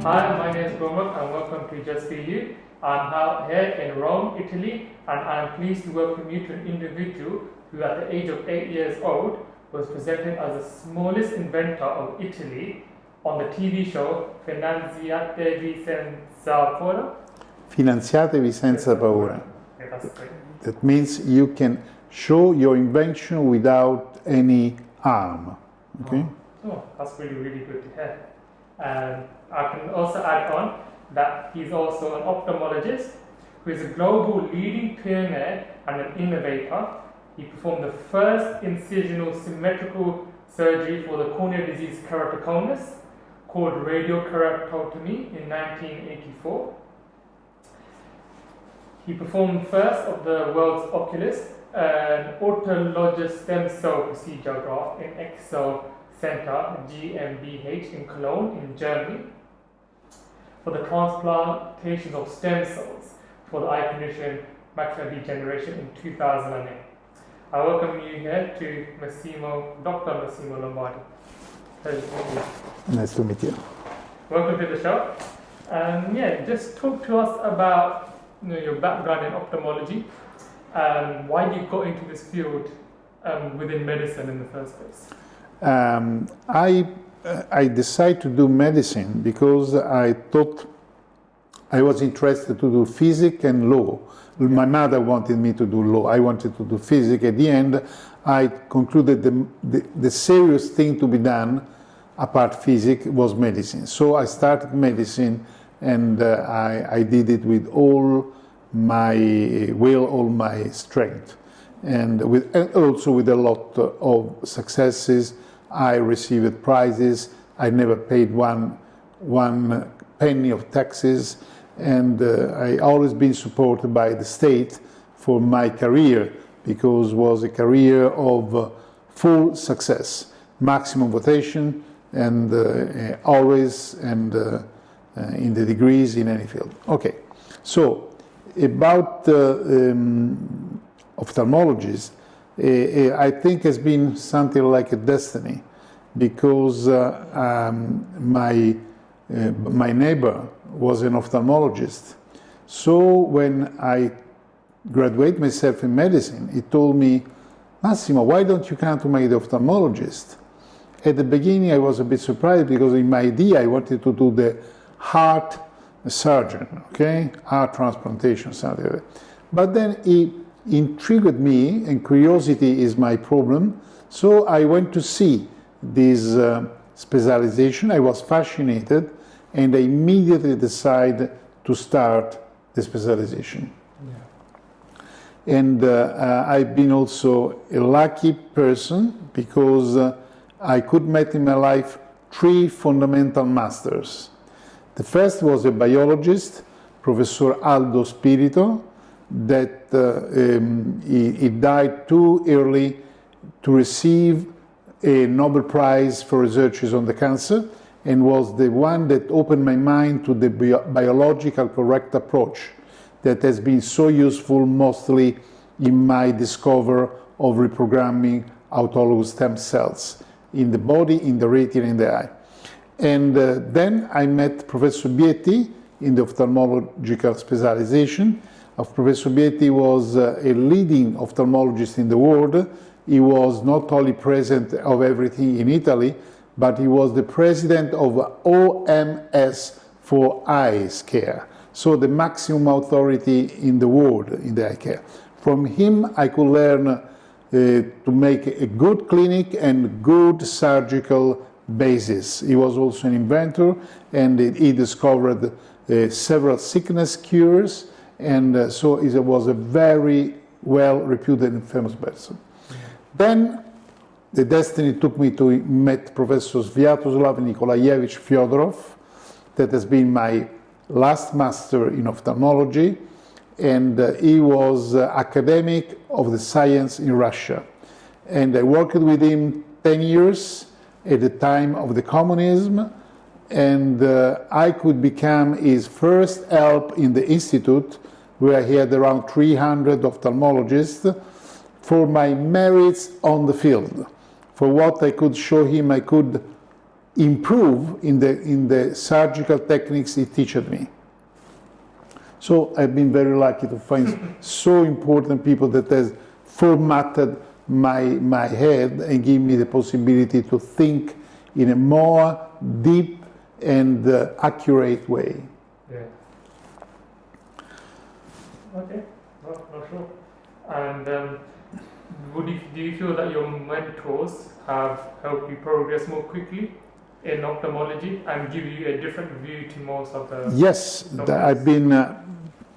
Hi, my name is Gomak and welcome to JustBeYou. I'm here in Rome, Italy, and I'm pleased to welcome you to an individual who at the age of 8 years old was presented as the smallest inventor of Italy on the TV show Finanziatevi senza paura. Finanziatevi senza paura. Yeah, that's great. That means you can show your invention without any harm. Okay? Oh, that's really, really good to hear. And I can also add on that he's also an ophthalmologist who is a global leading pioneer and an innovator. He performed the first incisional symmetrical surgery for the corneal disease keratoconus called radiokeratotomy in 1984. He performed first of the world's oculus, an autologous stem cell procedure graft in Excel Center GmbH in Cologne in Germany for the transplantation of stem cells for the eye condition macular degeneration in 2008. I welcome you here to Dr. Massimo Lombardi. Pleasure to meet you. Nice to meet you. Welcome to the show. Just talk to us about your background in ophthalmology and why you got into this field within medicine in the first place. I decided to do medicine because I thought I was interested to do physics and law. My mother wanted me to do law. I wanted to do physics. At the end, I concluded the serious thing to be done, apart physics, was medicine. So I started medicine, and I did it with all my will, all my strength, and also with a lot of successes. I received prizes. I never paid one penny of taxes, and I always been supported by the state for my career because it was a career of full success, maximum votation, and always and in the degrees in any field. Okay, so about ophthalmologists. I think has been something like a destiny, because my neighbor was an ophthalmologist. So when I graduated myself in medicine, he told me, Massimo, why don't you come to make the ophthalmologist? At the beginning I was a bit surprised because in my idea I wanted to do the heart surgeon, okay, heart transplantation, something like that. But then he intrigued me, and curiosity is my problem, so I went to see this specialization. I was fascinated, and I immediately decided to start the specialization. Yeah. And I've been also a lucky person because I could meet in my life 3 fundamental masters. The first was a biologist, Professor Aldo Spirito, that he died too early to receive a Nobel Prize for researches on the cancer, and was the one that opened my mind to the biological correct approach that has been so useful mostly in my discovery of reprogramming autologous stem cells in the body, in the retina, in the eye. And then I met Professor Bietti in the ophthalmological specialization. Professor Bietti was a leading ophthalmologist in the world. He was not only president of everything in Italy, but he was the president of OMS for eye care, so the maximum authority in the world in the eye care. From him I could learn to make a good clinic and good surgical basis. He was also an inventor, and he discovered several sickness cures, and so he was a very well-reputed and famous person. Then the destiny took me to meet Professor Sviatoslav Nikolaevich Fyodorov, that has been my last master in ophthalmology, and he was academic of the science in Russia. And I worked with him 10 years at the time of the communism, and I could become his first help in the institute, where he had around 300 ophthalmologists, for my merits on the field. For what I could show him, I could improve in the surgical techniques he taught me. So I've been very lucky to find so important people that has formatted my head and give me the possibility to think in a more deep and accurate way. Yeah. Okay, well, not sure. And do you feel that your mentors have helped you progress more quickly in ophthalmology and give you a different view to most of the... Yes, I've been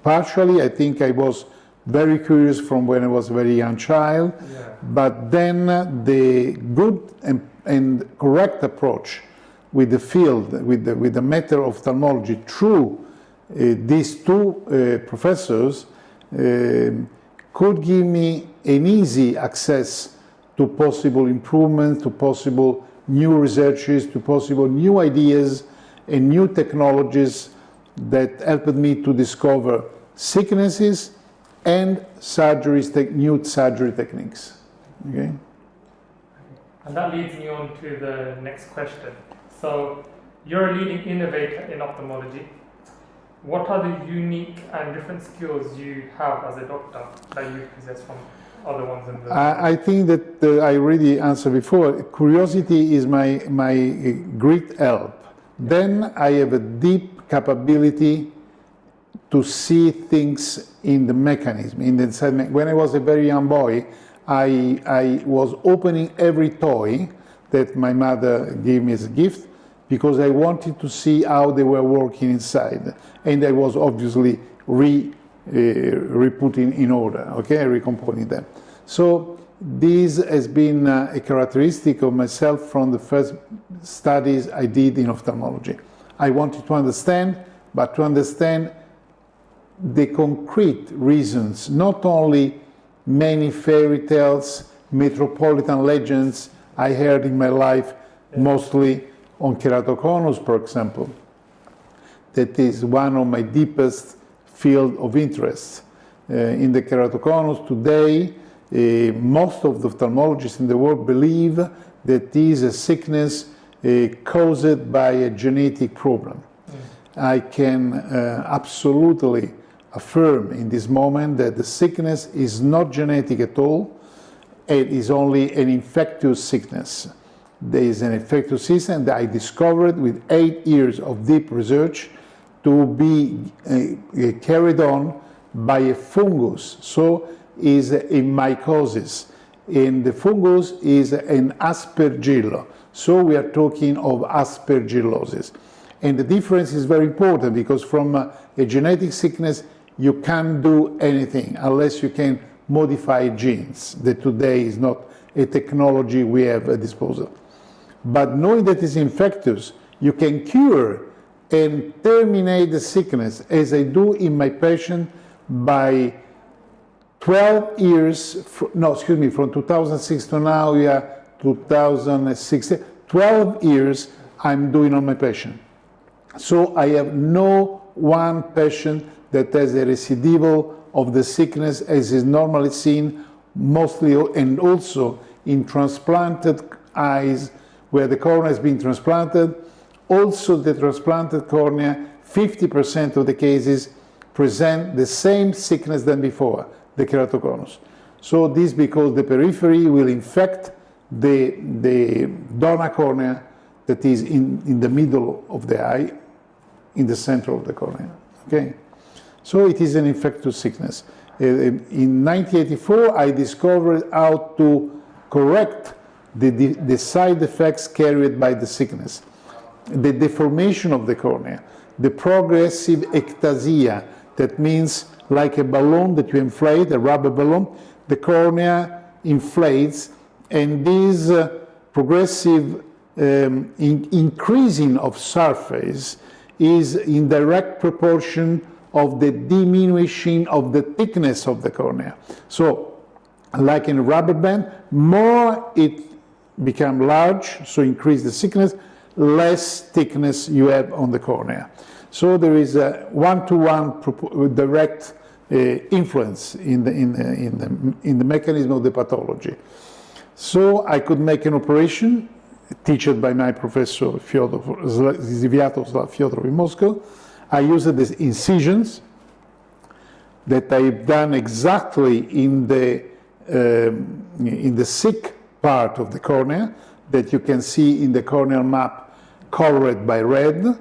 partially, I think I was very curious from when I was a very young child, Yeah. but then the good and correct approach with the field, with the matter of ophthalmology through these two professors could give me an easy access to possible improvements, to possible new researches, to possible new ideas and new technologies that helped me to discover sicknesses and surgeries, new surgery techniques. Okay? And that leads me on to the next question. So, you're a leading innovator in ophthalmology. What are the unique and different skills you have as a doctor that you possess from other ones in the... I think that I already answered before. Curiosity is my great help. Then I have a deep capability to see things in the mechanism, in the inside. When I was a very young boy, I was opening every toy that my mother gave me as a gift because I wanted to see how they were working inside, and I was obviously re-putting in order, okay, recomposing them. So this has been a characteristic of myself from the first studies I did in ophthalmology. I wanted to understand, but to understand the concrete reasons, not only many fairy tales, metropolitan legends I heard in my life, mostly on keratoconus, for example. That is one of my deepest field of interest. In the keratoconus today, most of the ophthalmologists in the world believe that it is a sickness caused by a genetic problem. I can absolutely affirm in this moment that the sickness is not genetic at all. It is only an infectious sickness. There is an infectious sickness that I discovered with 8 years of deep research to be carried on by a fungus. So is a mycosis, and the fungus is an aspergillo. So we are talking of aspergillosis. And the difference is very important because from a genetic sickness, you can't do anything unless you can modify genes. That today is not a technology we have at disposal. But knowing that it's infectious, you can cure and terminate the sickness, as I do in my patient, by 12 years, from 2006 to now, we are 2016, 12 years I'm doing on my patient. So I have no one patient that has a recidival of the sickness as is normally seen, mostly and also in transplanted eyes where the cornea has been transplanted. Also the transplanted cornea, 50% of the cases present the same sickness than before, the keratoconus. So this because the periphery will infect the donor cornea that is in the middle of the eye, in the center of the cornea. Okay, so it is an infectious sickness. In 1984, I discovered how to correct the side effects carried by the sickness, the deformation of the cornea, the progressive ectasia, that means like a balloon that you inflate, a rubber balloon, the cornea inflates, and this progressive increasing of surface is in direct proportion of the diminution of the thickness of the cornea. So, like in a rubber band, more it becomes large, so increase the thickness, less thickness you have on the cornea. So there is a one-to-one direct influence in the mechanism of the pathology. So I could make an operation taught by my professor Fyodor in Moscow. I used these incisions that I've done exactly in the sick part of the cornea that you can see in the corneal map colored by red.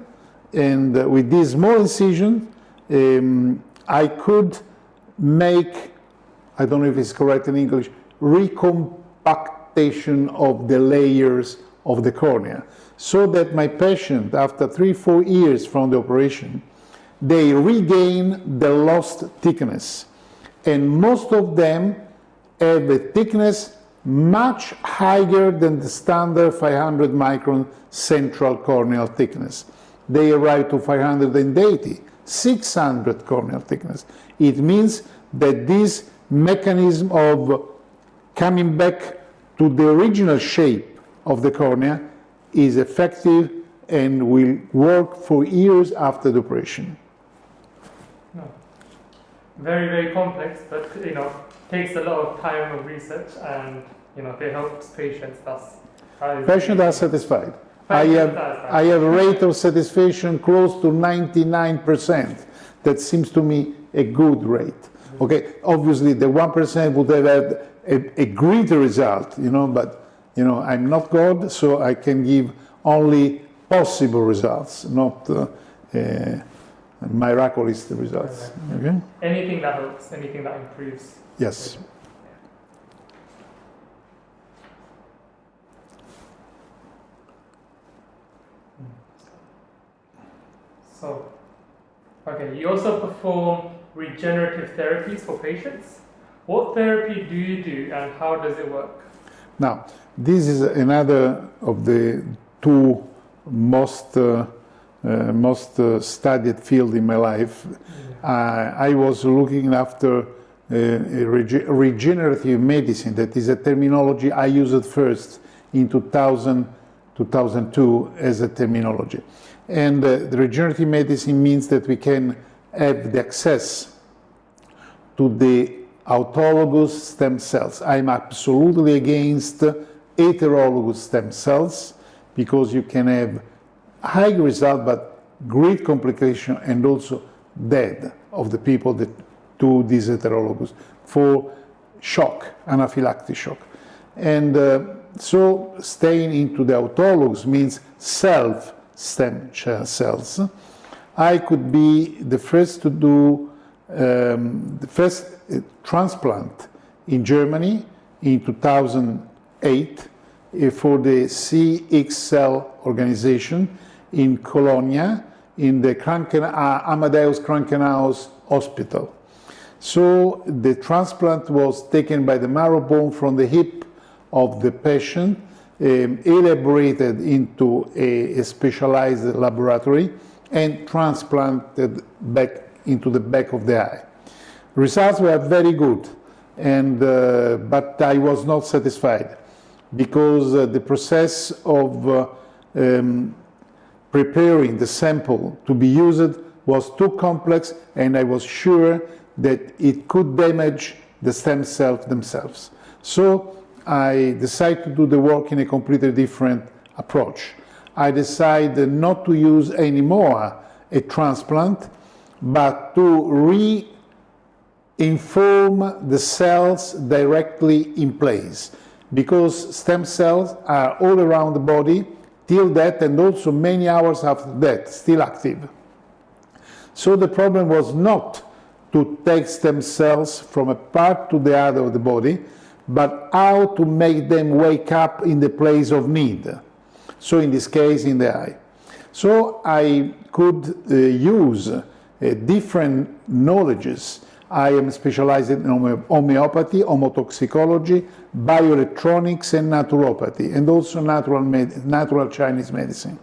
And with this small incision, I could make, I don't know if it's correct in English, recompactation of the layers of the cornea, so that my patient, after 3-4 years from the operation, they regain the lost thickness. And most of them have a thickness much higher than the standard 500 micron central corneal thickness. They arrive to 580, 600 corneal thickness. It means that this mechanism of coming back to the original shape of the cornea is effective and will work for years after the operation. No. Very, very complex, but takes a lot of time of research, and it helps patients. Patients are satisfied. I have a rate of satisfaction close to 99%. That seems to me a good rate. Okay, obviously the 1% would have had a greater result, but I'm not God, so I can give only possible results, not miraculous results. Okay? Anything that helps, anything that improves. Yes. So, okay, you also perform regenerative therapies for patients. What therapy do you do and how does it work? Now, this is another of the two most studied field in my life. I was looking after regenerative medicine. That is a terminology I used first in 2000, 2002 as a terminology. And the regenerative medicine means that we can have the access to the autologous stem cells. I'm absolutely against heterologous stem cells because you can have high result but great complication and also death of the people that do these heterologous for shock, anaphylactic shock. And so staying into the autologous means self stem cells. I could be the first to do the first transplant in Germany in 2008 for the CXL organization in Cologne in the Amadeus Krankenhaus Hospital. So the transplant was taken by the marrow bone from the hip of the patient, elaborated into a specialized laboratory and transplanted back into the back of the eye. Results were very good, and but I was not satisfied because the process of preparing the sample to be used was too complex, and I was sure that it could damage the stem cells themselves. So I decided to do the work in a completely different approach. I decided not to use anymore a transplant, but to re-inform the cells directly in place, because stem cells are all around the body till death and also many hours after death, still active. So the problem was not to take stem cells from a part to the other of the body, but how to make them wake up in the place of need. So in this case, in the eye. So I could use different knowledges. I am specialized in homeopathy, homotoxicology, bioelectronics, and naturopathy, and also natural Chinese medicine.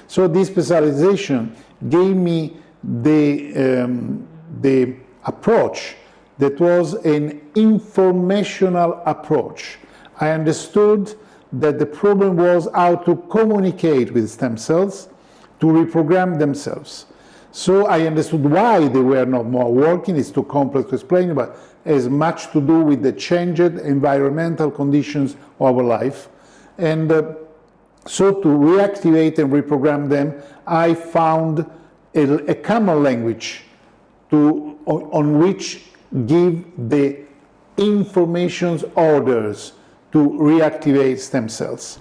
So this specialization gave me the approach that was an informational approach. I understood that the problem was how to communicate with stem cells to reprogram themselves. So I understood why they were not more working. It's too complex to explain, but it has much to do with the changed environmental conditions of our life. And So to reactivate and reprogram them, I found a common language on which give the information orders to reactivate stem cells.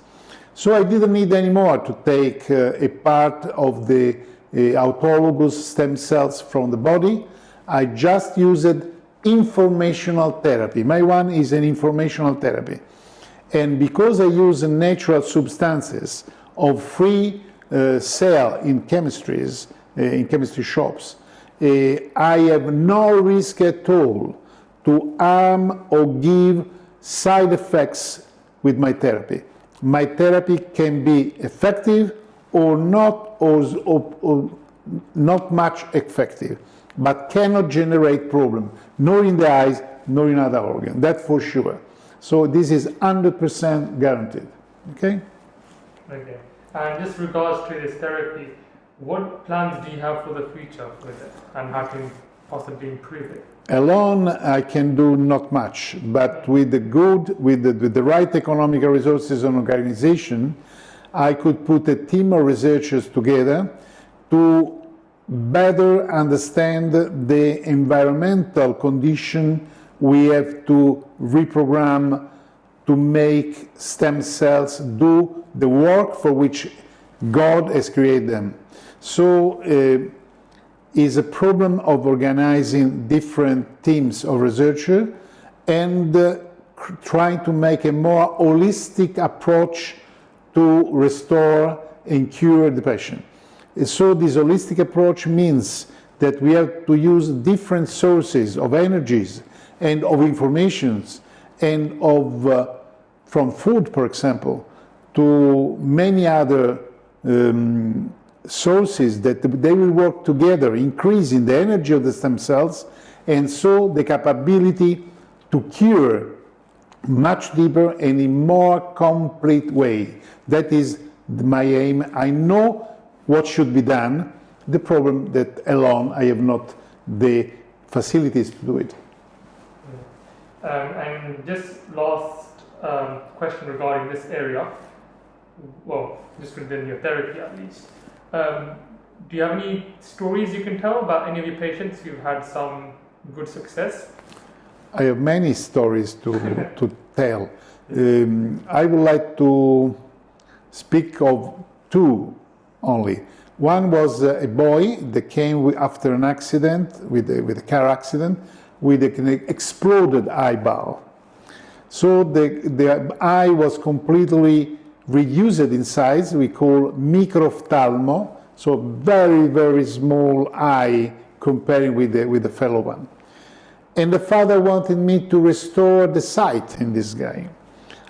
So I didn't need anymore to take a part of the autologous stem cells from the body. I just used informational therapy. My one is an informational therapy. And because I use natural substances of free sale in chemistries, in chemistry shops, I have no risk at all to harm or give side effects with my therapy. My therapy can be effective or not, or not much effective, but cannot generate problem, nor in the eyes, nor in other organs. That for sure. So this is 100% guaranteed. Okay? Okay. And just regards to this therapy, what plans do you have for the future with it, and how to possibly improve it? Alone, I can do not much, but with the right economic resources and organization, I could put a team of researchers together to better understand the environmental condition we have to reprogram to make stem cells do the work for which God has created them. So is a problem of organizing different teams of researchers and trying to make a more holistic approach to restore and cure the patient. So this holistic approach means that we have to use different sources of energies and of informations and of from food, for example, to many other sources that they will work together, increasing the energy of the stem cells, and so the capability to cure much deeper and in more complete way. That is my aim. I know what should be done. The problem that alone I have not the facilities to do it. And just last question regarding this area, well, just within your therapy at least. Do you have any stories you can tell about any of your patients who've had some good success? I have many stories to tell. I would like to speak of two only. One was a boy that came after an accident, with a car accident, with an exploded eyeball. So the eye was completely reduced in size. We call microphthalmo, so very, very small eye comparing with the fellow one. And the father wanted me to restore the sight in this guy.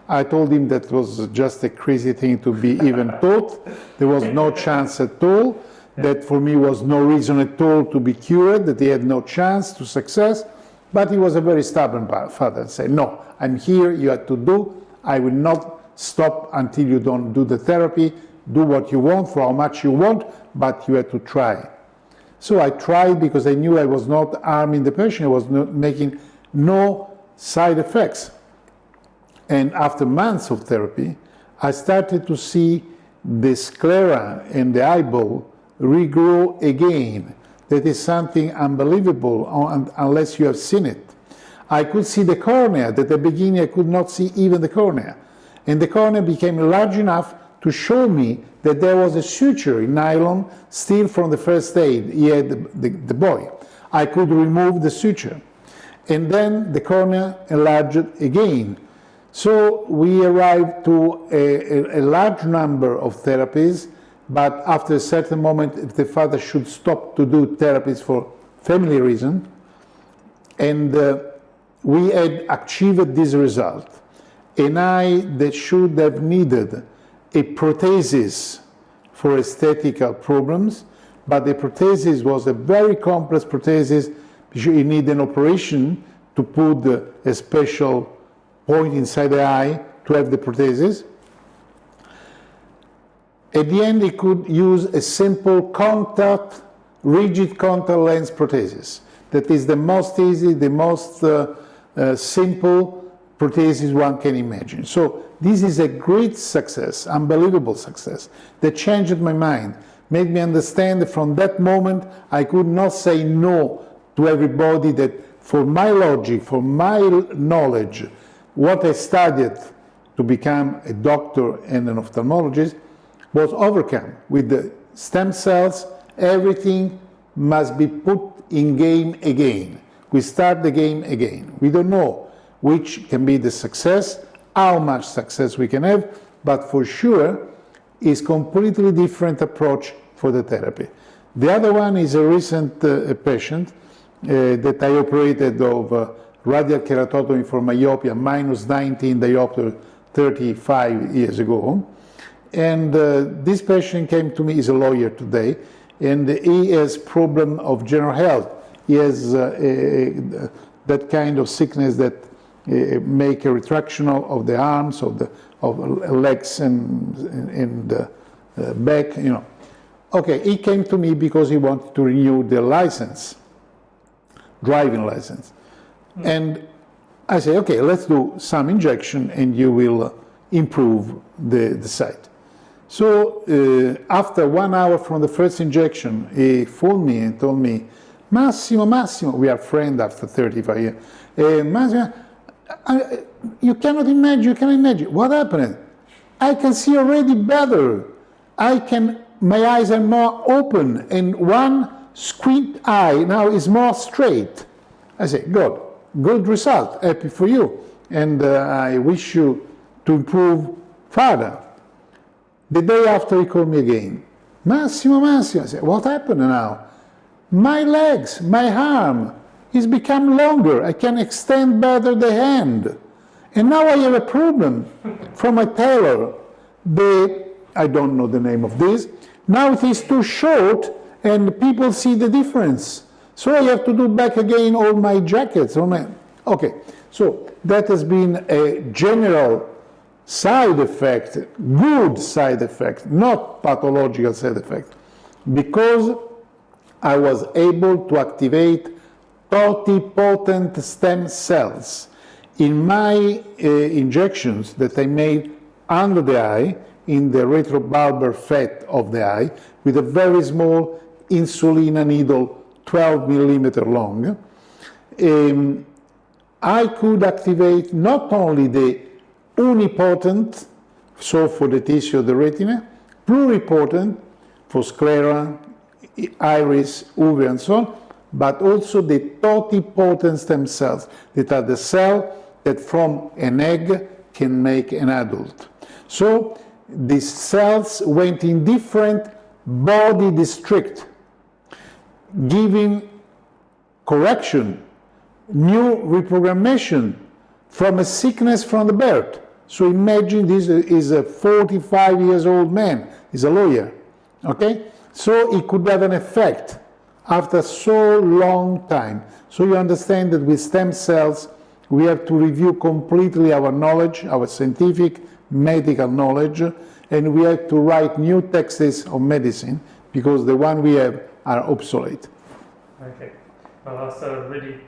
I told him that was just a crazy thing to be even thought. There was no chance at all. That for me was no reason at all to be cured, that he had no chance to success. But he was a very stubborn father and said, no, I'm here, you have to do. I will not stop until you don't do the therapy. Do what you want for how much you want, but you have to try. So I tried because I knew I was not harming the patient. I was not making no side effects. And after months of therapy, I started to see the sclera and the eyeball regrow again. That is something unbelievable unless you have seen it. I could see the cornea, that at the beginning I could not see even the cornea. And the cornea became large enough to show me that there was a suture in nylon still from the first aid he had, the boy. I could remove the suture. And then the cornea enlarged again. So we arrived to a large number of therapies, but after a certain moment, if the father should stop to do therapies for family reason, and we had achieved this result. An eye that should have needed a prosthesis for aesthetical problems, but the prosthesis was a very complex prosthesis. You need an operation to put a special point inside the eye to have the prosthesis. At the end, he could use a simple rigid contact lens prosthesis. That is the most easy, the most simple prothesis one can imagine. So this is a great success, unbelievable success, that changed my mind, made me understand that from that moment I could not say no to everybody, that for my logic, for my knowledge, what I studied to become a doctor and an ophthalmologist was overcome. With the stem cells, everything must be put in game again. We start the game again. We don't know which can be the success, how much success we can have, but for sure is completely different approach for the therapy. The other one is a recent patient that I operated of radial keratotomy for myopia, minus 19 diopter 35 years ago. And this patient came to me, he's a lawyer today, and he has problem of general health. He has that kind of sickness that make a retraction of the arms, of legs and back, you know. Okay, he came to me because he wanted to renew the license, driving license. And I say, okay, let's do some injection and you will improve the sight. So after 1 hour from the first injection, he phoned me and told me, Massimo, we are friends after 35 years. Massimo, you cannot imagine, what happened? I can see already better. My eyes are more open and one squint eye now is more straight. I say, good result, happy for you. And I wish you to improve further. The day after he called me again. Massimo, I said, what happened now? My legs, my arm is become longer. I can extend better the hand. And now I have a problem from my tailor. I don't know the name of this. Now it is too short and people see the difference. So I have to do back again all my jackets. Okay, so that has been a general side effect, good side effect, not pathological side effect, because I was able to activate totipotent stem cells in my injections that I made under the eye, in the retrobulbar fat of the eye, with a very small insulina needle, 12 millimeter long. I could activate not only the unipotent, so for the tissue of the retina, pluripotent for sclera, iris, uvea, and so on, but also the totipotent stem cells, that are the cell that from an egg can make an adult. So these cells went in different body districts, giving correction, new reprogrammation from a sickness from the birth. So imagine this is a 45 years old man, he's a lawyer, okay? So it could have an effect after so long time. So you understand that with stem cells, we have to review completely our knowledge, our scientific, medical knowledge, and we have to write new texts of medicine because the one we have are obsolete. Okay, well, that's really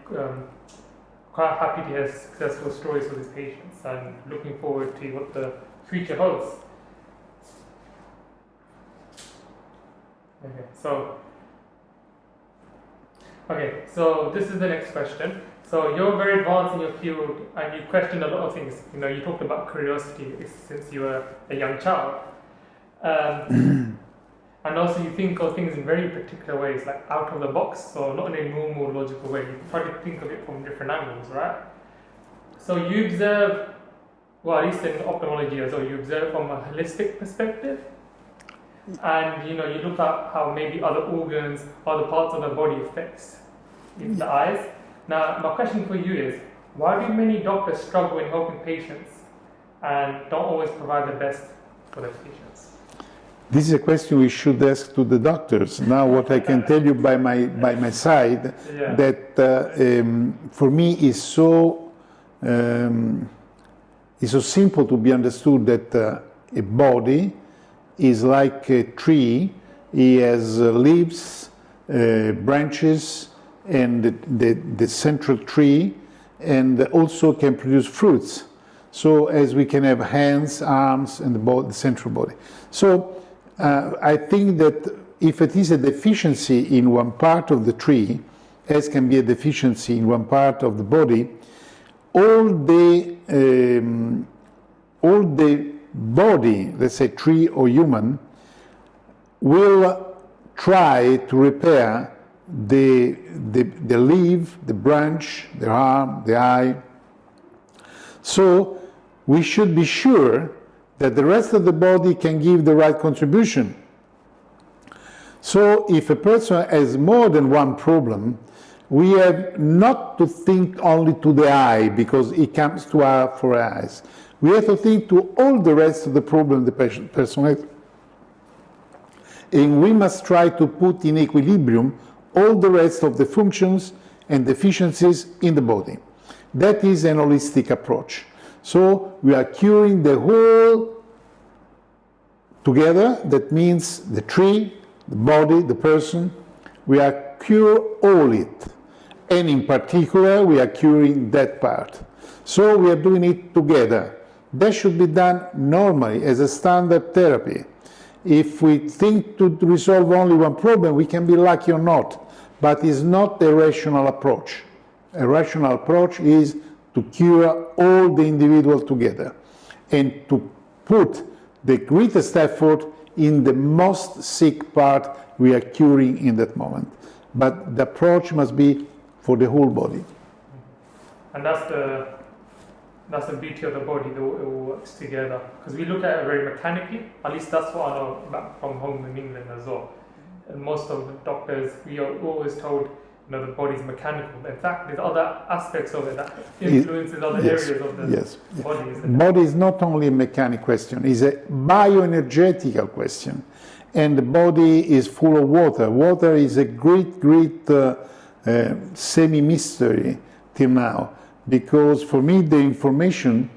quite happy to hear successful stories for these patients and looking forward to what the future holds. Okay, so this is the next question. So you're very advanced in your field and you questioned a lot of things. You know, you talked about curiosity since you were a young child. And also you think of things in very particular ways, like out of the box, so not in a normal logical way. You try to think of it from different angles, right? So you observe, well, at least in ophthalmology as well, you observe from a holistic perspective. And you know, you look at how maybe other organs, other parts of the body affects the eyes. Now, my question for you is, why do many doctors struggle in helping patients and don't always provide the best for their patients? This is a question we should ask to the doctors. Now, what I can tell you by my side, yeah, that for me is so simple to be understood that a body is like a tree. It has leaves, branches, and the central tree, and also can produce fruits. So as we can have hands, arms, and the central body. So I think that if it is a deficiency in one part of the tree, as can be a deficiency in one part of the body, all the body, let's say tree or human, will try to repair the leaf, the branch, the arm, the eye. So we should be sure that the rest of the body can give the right contribution. So if a person has more than one problem, we have not to think only to the eye, because it comes to our eyes. We have to think to all the rest of the problem the person has. And we must try to put in equilibrium all the rest of the functions and deficiencies in the body. That is an holistic approach. So we are curing the whole together. That means the tree, the body, the person. We are cure all it. And in particular, we are curing that part. So we are doing it together. That should be done normally as a standard therapy. If we think to resolve only one problem, we can be lucky or not, but it's not a rational approach. A rational approach is to cure all the individual together and to put the greatest effort in the most sick part we are curing in that moment. But the approach must be for the whole body. And that's the beauty of the body, that it all works together. Because we look at it very mechanically, at least that's what I know back from home in England as well. And most of the doctors, we are always told, the body's mechanical. In fact, there's other aspects of it that influences other areas of the body. Body is not only a mechanical question, it's a bioenergetical question. And the body is full of water. Water is a great semi-mystery till now. Because for me, the information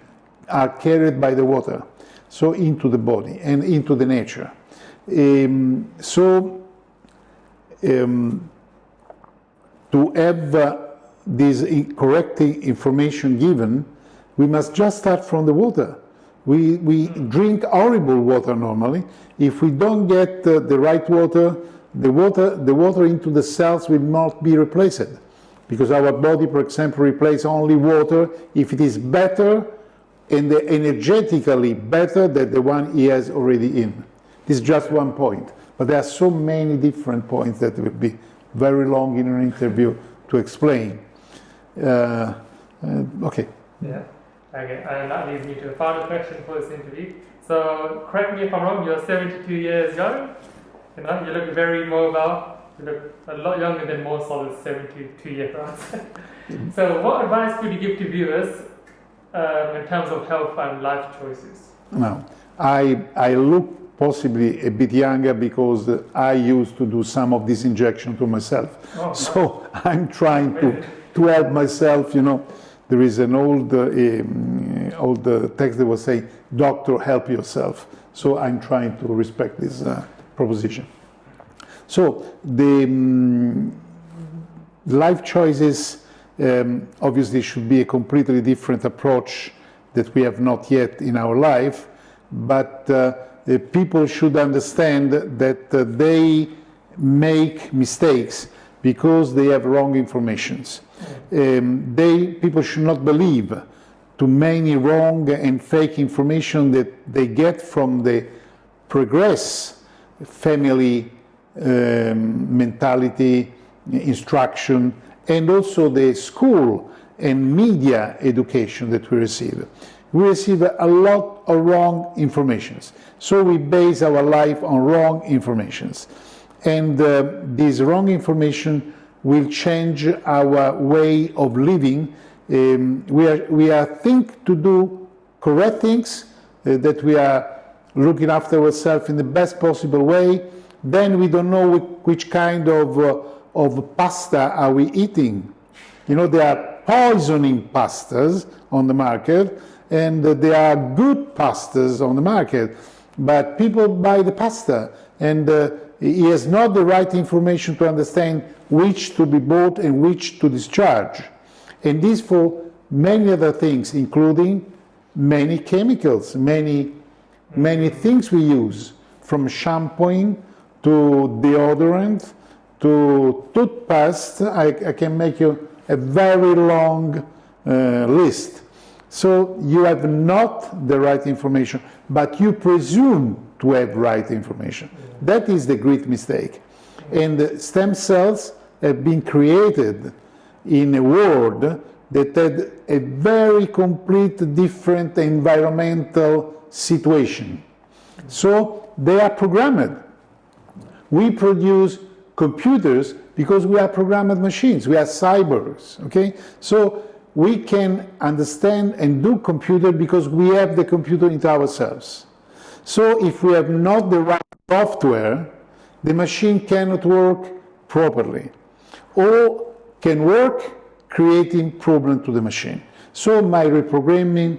are carried by the water, so into the body and into the nature. To have this correct information given, we must just start from the water. We drink horrible water normally. If we don't get the right water, the water into the cells will not be replaced. Because our body, for example, replaces only water if it is better and energetically better than the one he has already in. This is just one point. But there are so many different points that would be very long in an interview to explain. Okay. Yeah. Okay. And that leads me to the final question for this interview. So, correct me if I'm wrong, you're 72 years young. You look very mobile. You look a lot younger than most of the 72-year-olds. So what advice could you give to viewers in terms of health and life choices? No, I look possibly a bit younger because I used to do some of this injection to myself. Oh, so nice. I'm trying to help myself, There is an old text that was saying, "Doctor, help yourself." So I'm trying to respect this proposition. So the life choices obviously should be a completely different approach that we have not yet in our life, but people should understand that they make mistakes because they have wrong informations. People should not believe too many wrong and fake information that they get from the progress family mentality, instruction, and also the school and media education that we receive. We receive a lot of wrong informations. So we base our life on wrong informations. And this wrong information will change our way of living. We are think to do correct things, that we are looking after ourselves in the best possible way. Then we don't know which kind of pasta are we eating. There are poisoning pastas on the market, and there are good pastas on the market. But people buy the pasta, and he has not the right information to understand which to be bought and which to discharge. And this for many other things, including many chemicals, many things we use, from shampooing to deodorant to toothpaste. I can make you a very long list. So you have not the right information, but you presume to have right information. That is the great mistake. And stem cells have been created in a world that had a very complete different environmental situation. So they are programmed. We produce computers because we are programmed machines. We are cyborgs, okay? So we can understand and do computer because we have the computer into ourselves. So if we have not the right software, the machine cannot work properly, or can work creating problem to the machine. So my reprogramming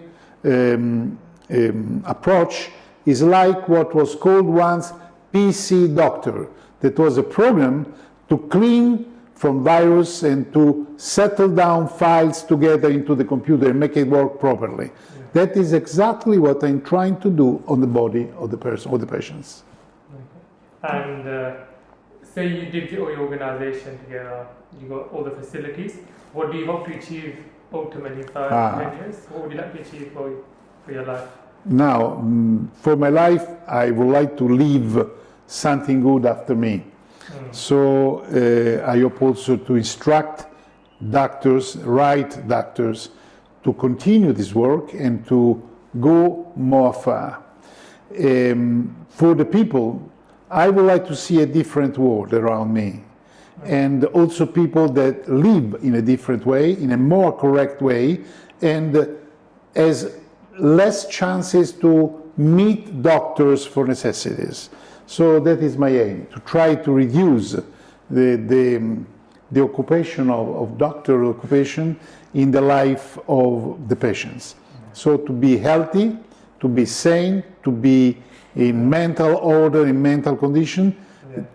approach is like what was called once PC Doctor. That was a program to clean from virus and to settle down files together into the computer and make it work properly. Yeah. That is exactly what I'm trying to do on the body of the person or the patients. Okay. And say you did get all your organization together, you got all the facilities. What do you hope to achieve ultimately in 10 years? What would you like to achieve for your life? Now, for my life, I would like to leave something good after me. So I hope also to instruct doctors, right doctors, to continue this work and to go more far. For the people, I would like to see a different world around me, and also people that live in a different way, in a more correct way, and has less chances to meet doctors for necessities. So that is my aim, to try to reduce the occupation of doctor occupation in the life of the patients. So to be healthy, to be sane, to be in mental order, in mental condition,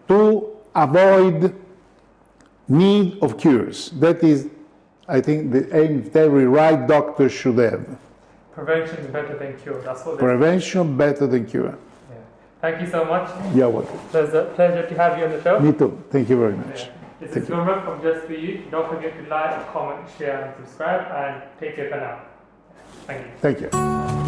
to avoid need of cures. That is, I think, the aim that every right doctor should have. Prevention is better than cure. That's what Prevention better than cure. Yeah. Thank you so much. You're welcome. It's a pleasure to have you on the show. Me too. Thank you very much. Yeah. This is Gurman from JustBeYou. Don't forget to like, comment, share, and subscribe. And take care for now. Thank you. Thank you.